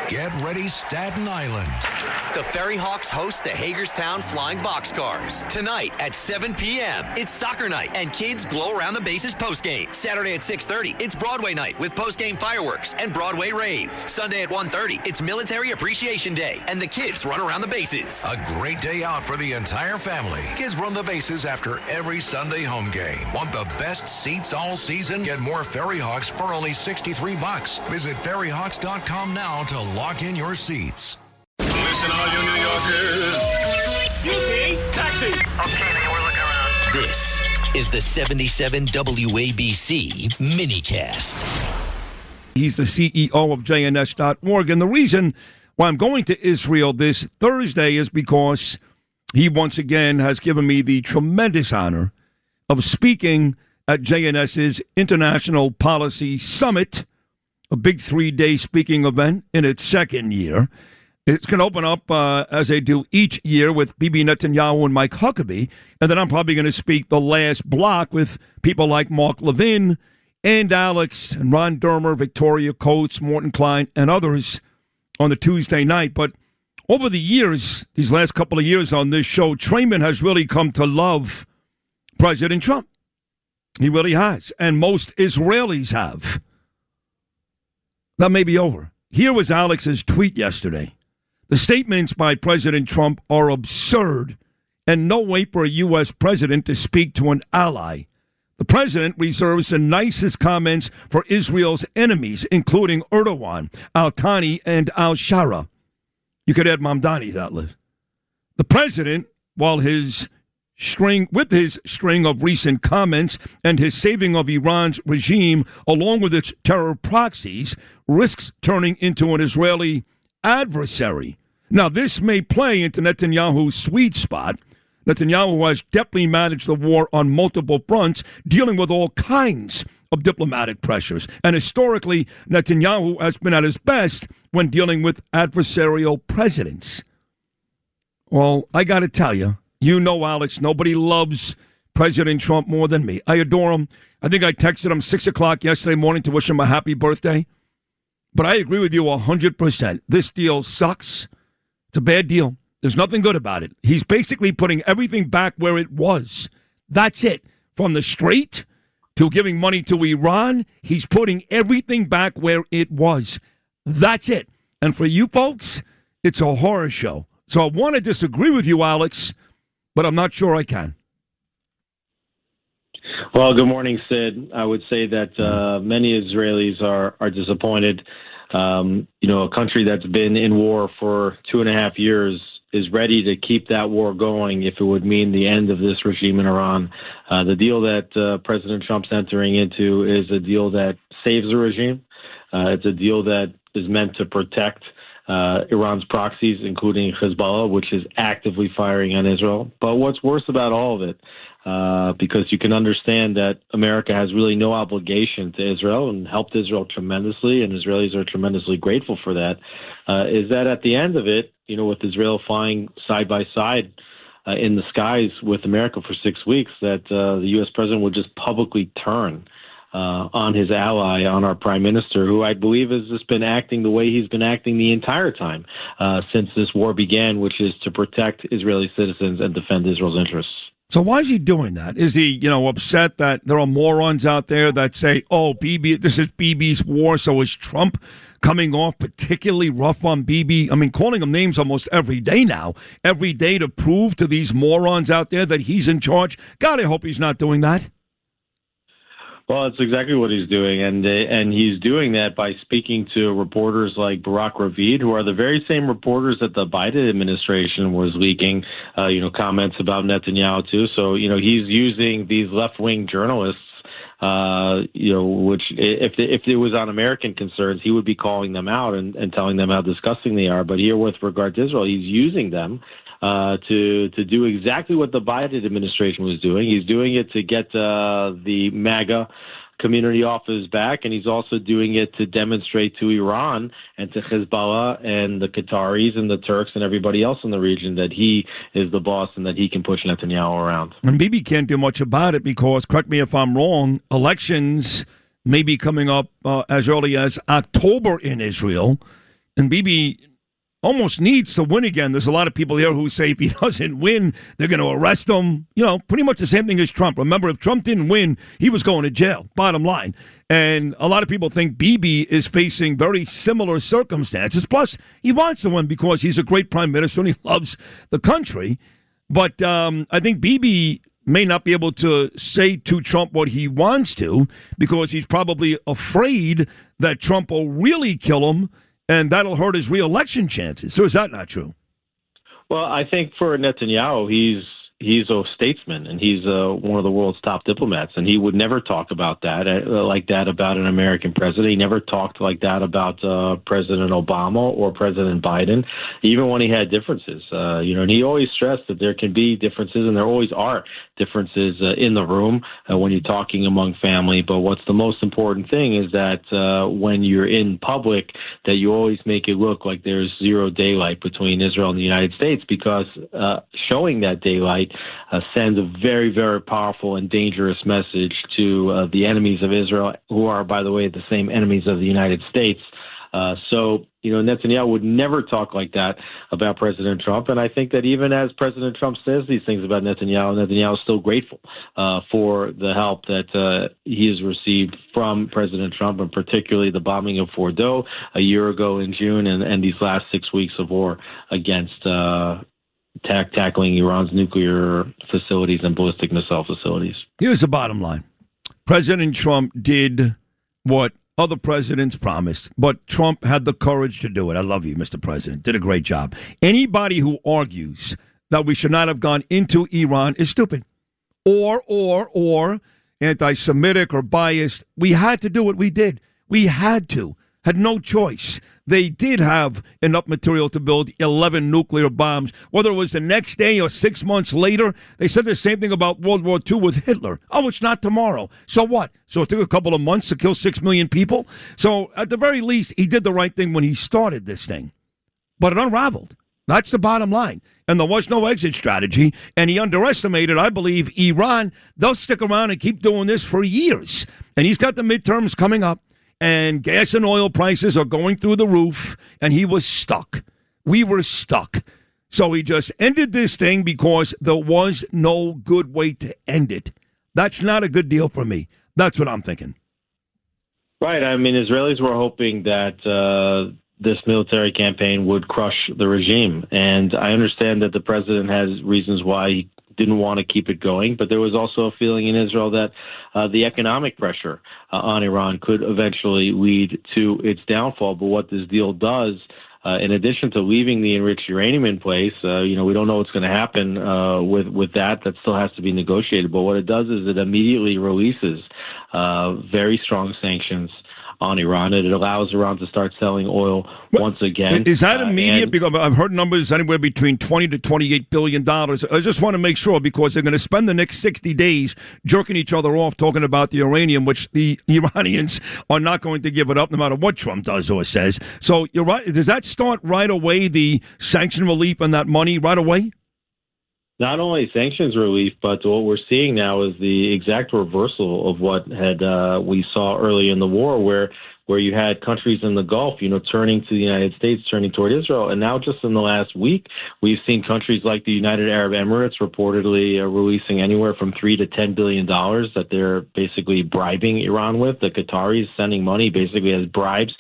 Get ready, Staten Island. The Ferry Hawks host the Hagerstown Flying Boxcars. Tonight at 7 p.m., it's soccer night, and kids glow around the bases postgame. Saturday at 6:30, it's Broadway night with postgame fireworks and Broadway rave. Sunday at 1:30, it's Military Appreciation Day, and the kids run around the bases. A great day out for the entire family. Kids run the bases after every Sunday home game. Want the best seats all season? Get more Ferry Hawks for only $63. Visit ferryhawks.com now to lock in your seats. Listen, all you New Yorkers. Excuse me. Taxi. Okay, man, we're looking around. This is the 77 WABC minicast. He's the CEO of JNS.org. And the reason why I'm going to Israel this Thursday is because he once again has given me the tremendous honor of speaking at JNS's International Policy Summit, a big 3-day speaking event in its second year. It's going to open up, as they do each year, with Bibi Netanyahu and Mike Huckabee. And then I'm probably going to speak the last block with people like Mark Levin and Alex and Ron Dermer, Victoria Coates, Morton Klein, and others on the Tuesday night. But over the years, these last couple of years on this show, Traiman has really come to love President Trump. He really has. And most Israelis have. That may be over. Here was Alex's tweet yesterday. The statements by President Trump are absurd and no way for a U.S. president to speak to an ally. The president reserves the nicest comments for Israel's enemies, including Erdogan, Al-Thani, and al-Shara. You could add Mamdani to that list. The president, with his string of recent comments and his saving of Iran's regime, along with its terror proxies, risks turning into an Israeli adversary. Now, this may play into Netanyahu's sweet spot. Netanyahu has deftly managed the war on multiple fronts, dealing with all kinds of diplomatic pressures. And historically, Netanyahu has been at his best when dealing with adversarial presidents. Well, I got to tell you, you know, Alex, nobody loves President Trump more than me. I adore him. I think I texted him 6 o'clock yesterday morning to wish him a happy birthday. But I agree with you 100%. This deal sucks. It's a bad deal. There's nothing good about it. He's basically putting everything back where it was. That's it. From the Strait to giving money to Iran, he's putting everything back where it was. That's it. And for you folks, it's a horror show. So I want to disagree with you, Alex, but I'm not sure I can. Well, good morning, Sid. I would say that many Israelis are disappointed. A country that's been in war for 2.5 years is ready to keep that war going if it would mean the end of this regime in Iran. The deal that President Trump's entering into is a deal that saves the regime. It's a deal that is meant to protect Iran's proxies, including Hezbollah, which is actively firing on Israel. But what's worse about all of it, because you can understand that America has really no obligation to Israel and helped Israel tremendously, and Israelis are tremendously grateful for that, is that at the end of it, with Israel flying side by side in the skies with America for 6 weeks, that the U.S. president would just publicly turn on his ally, on our prime minister, who I believe has just been acting the way he's been acting the entire time since this war began, which is to protect Israeli citizens and defend Israel's interests. So why is he doing that? Is he, upset that there are morons out there that say, oh, Bibi, this is Bibi's war, so is Trump coming off particularly rough on Bibi? I mean, calling him names almost every day now, every day to prove to these morons out there that he's in charge. God, I hope he's not doing that. Well, that's exactly what he's doing, and he's doing that by speaking to reporters like Barak Ravid, who are the very same reporters that the Biden administration was leaking, comments about Netanyahu too. So, he's using these left-wing journalists, which if it was on American concerns, he would be calling them out and telling them how disgusting they are. But here, with regard to Israel, he's using them to do exactly what the Biden administration was doing. He's doing it to get the MAGA community off his back, and he's also doing it to demonstrate to Iran and to Hezbollah and the Qataris and the Turks and everybody else in the region that he is the boss and that he can push Netanyahu around. And Bibi can't do much about it because, correct me if I'm wrong, elections may be coming up as early as October in Israel. And Bibi almost needs to win again. There's a lot of people here who say if he doesn't win, they're going to arrest him. Pretty much the same thing as Trump. Remember, if Trump didn't win, he was going to jail, bottom line. And a lot of people think Bibi is facing very similar circumstances. Plus, he wants to win because he's a great prime minister and he loves the country. But I think Bibi may not be able to say to Trump what he wants to because he's probably afraid that Trump will really kill him, and that'll hurt his reelection chances. So is that not true? Well, I think for Netanyahu, he's a statesman, and he's one of the world's top diplomats, and he would never talk about that like that about an American president. He never talked like that about President Obama or President Biden, even when he had differences. And he always stressed that there can be differences, and there always are differences in the room when you're talking among family. But what's the most important thing is that when you're in public, that you always make it look like there's zero daylight between Israel and the United States, because showing that daylight sends a very, very powerful and dangerous message to the enemies of Israel, who are, by the way, the same enemies of the United States. Netanyahu would never talk like that about President Trump. And I think that even as President Trump says these things about Netanyahu is still grateful for the help that he has received from President Trump, and particularly the bombing of Fordo a year ago in June and these last 6 weeks of war against tackling Iran's nuclear facilities and ballistic missile facilities. Here's the bottom line. President Trump did what other presidents promised, but Trump had the courage to do it. I love you, Mr. President. Did a great job. Anybody who argues that we should not have gone into Iran is stupid or anti-Semitic or biased. We had to do what we did. We had no choice. They did have enough material to build 11 nuclear bombs. Whether it was the next day or 6 months later, they said the same thing about World War II with Hitler. Oh, it's not tomorrow. So what? So it took a couple of months to kill 6 million people? So at the very least, he did the right thing when he started this thing. But it unraveled. That's the bottom line. And there was no exit strategy. And he underestimated, I believe, Iran. They'll stick around and keep doing this for years. And he's got the midterms coming up. And gas and oil prices are going through the roof, and he was stuck. We were stuck. So he just ended this thing because there was no good way to end it. That's not a good deal for me. That's what I'm thinking. Right. I mean, Israelis were hoping that this military campaign would crush the regime. And I understand that the president has reasons why he didn't want to keep it going, but there was also a feeling in Israel that the economic pressure on Iran could eventually lead to its downfall. But what this deal does, in addition to leaving the enriched uranium in place, we don't know what's going to happen with that. That still has to be negotiated. But what it does is it immediately releases very strong sanctions on Iran, and it allows Iran to start selling oil once again. Is that immediate? Because I've heard numbers anywhere between $20 to $28 billion. I just want to make sure, because they're going to spend the next 60 days jerking each other off talking about the uranium, which the Iranians are not going to give it up no matter what Trump does or says. So you're right. Does that start right away, the sanction relief and that money right away? Not only sanctions relief, but what we're seeing now is the exact reversal of what we saw early in the war, where you had countries in the Gulf, turning to the United States, turning toward Israel. And now just in the last week, we've seen countries like the United Arab Emirates reportedly releasing anywhere from $3 to $10 billion that they're basically bribing Iran with. The Qataris sending money basically as bribes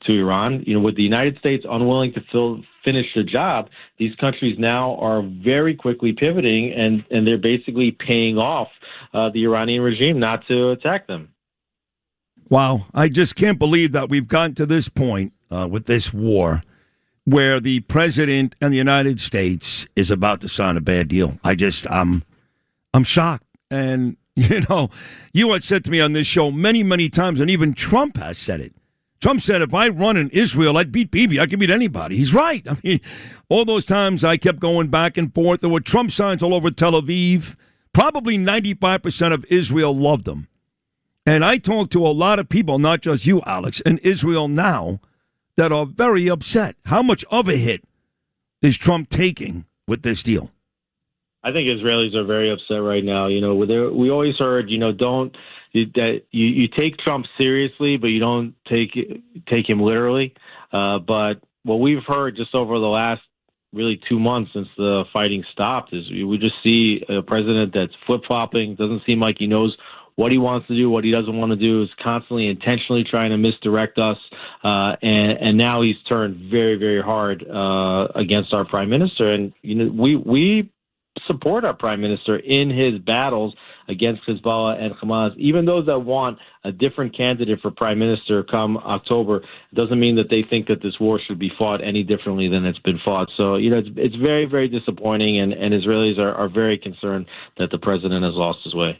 to Iran. With the United States unwilling to finish the job, these countries now are very quickly pivoting, and they're basically paying off the Iranian regime not to attack them. Wow. I just can't believe that we've gotten to this point with this war where the president and the United States is about to sign a bad deal. I'm shocked. And, you had said to me on this show many, many times, and even Trump has said it. Trump said, if I run in Israel, I'd beat Bibi. I could beat anybody. He's right. I mean, all those times I kept going back and forth. There were Trump signs all over Tel Aviv. Probably 95% of Israel loved him. And I talked to a lot of people, not just you, Alex, in Israel now, that are very upset. How much of a hit is Trump taking with this deal? I think Israelis are very upset right now. We always heard, that you take Trump seriously, but you don't take him literally. But what we've heard just over the last really 2 months since the fighting stopped is we just see a president that's flip-flopping, doesn't seem like he knows what he wants to do, what he doesn't want to do, is constantly intentionally trying to misdirect us. And now he's turned very, very hard against our prime minister. And, we support our prime minister in his battles against Hezbollah and Hamas. Even those that want a different candidate for prime minister come October, doesn't mean that they think that this war should be fought any differently than it's been fought. So, it's very, very disappointing, and Israelis are very concerned that the president has lost his way.